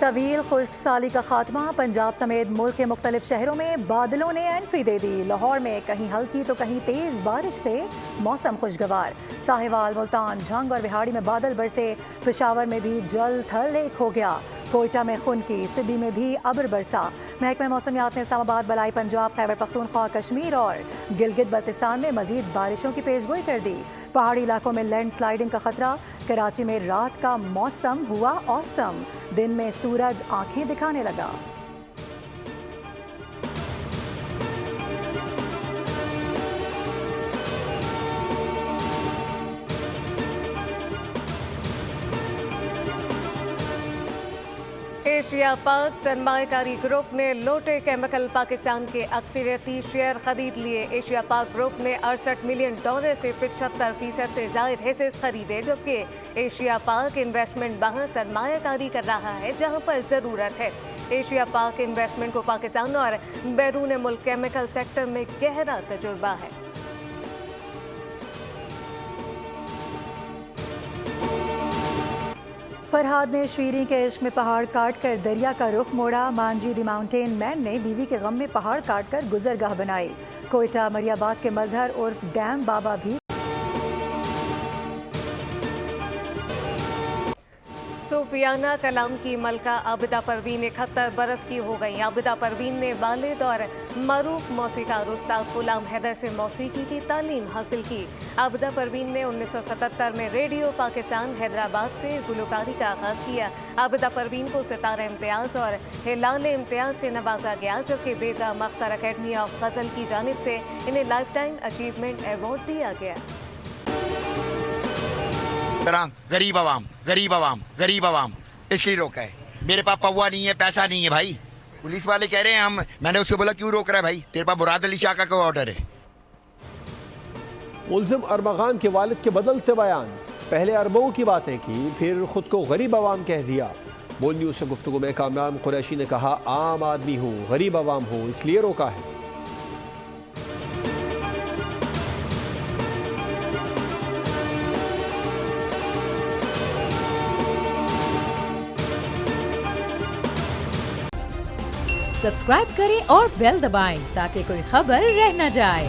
तवील खुश्क साली का खात्मा, पंजाब समेत मुल्क के मुख्तलिफ शहरों में बादलों ने एंट्री दे दी। लाहौर में कहीं हल्की तो कहीं तेज बारिश से मौसम खुशगवार। साहिवाल, मुल्तान, झंग और बिहाड़ी में बादल बरसे। पेशावर में भी जल थल एक हो गया। कोयटा में खुनकी, सिड्डी में भी अब्र बरसा। महकमा मौसमियात ने इस्लामाबाद, बलाई पंजाब, खैबर पख्तूनख्वा, कश्मीर और गिलगित बल्तिस्तान में मजीद बारिशों की पेशगोई कर दी। पहाड़ी इलाकों में लैंड स्लाइडिंग का खतरा। कराची में रात का मौसम हुआ औसम, दिन में सूरज आंखें दिखाने लगा। एशिया पाक सरमायाकारी ग्रुप ने लोटे केमिकल पाकिस्तान के अक्सरियती शेयर खरीद लिए। एशिया पाक ग्रुप ने $68 मिलियन से 75% से जायद हिस्से खरीदे, जबकि एशिया पाक इन्वेस्टमेंट वहां सरमायाकारी कर रहा है जहां पर ज़रूरत है। एशिया पाक इन्वेस्टमेंट को पाकिस्तान और बैरून मुल्क केमिकल सेक्टर में गहरा तजुर्बा है। फरहाद ने शीरी के इश्क में पहाड़ काट कर दरिया का रुख मोड़ा। मांझी दी माउंटेन मैन ने बीवी के गम में पहाड़ काट कर गुजरगाह बनाई। कोयटा मरियाबाद के मजहर उर्फ डैम बाबा भी सूफियाना कलाम की मलका आबिदा परवीन 71 बरस की हो गई। आबिदा परवीन ने वालिद और मरूफ मौसीकार उस्ताद गुलाम हैदर से मौसीकी की तालीम हासिल की। आबिदा परवीन ने 1977 में रेडियो पाकिस्तान हैदराबाद से गुलकारी का आगाज़ किया। आबिदा परवीन को सितारा इम्तियाज़ और हिलाल इम्तियाज़ से नवाजा गया, जबकि बेगम अख्तर अकेडमी ऑफ गज़ल की जानिब से इन्हें लाइफ टाइम अचीवमेंट अवार्ड दिया गया। गरीब आवाम गरीब आवाम गरीब आवाम इसलिए रोका है। मेरे पास पौवा नहीं है, पैसा नहीं है भाई। पुलिस वाले कह रहे हैं मैंने उसको बोला क्यों रोक रहा है भाई, तेरे पास मुराद अली शाह का ऑर्डर है। मुल्जिम अरमगान के वालिद के बदलते बयान, पहले अरबों की बातें की, फिर खुद को गरीब आवाम कह दिया। बोल न्यूज़ से गुफ्तगू में कामरान कुरैशी ने कहा, आम आदमी हूँ, गरीब आवाम हूँ, इसलिए रोका है। सब्सक्राइब करें और बेल दबाएं ताकि कोई खबर रह न जाए।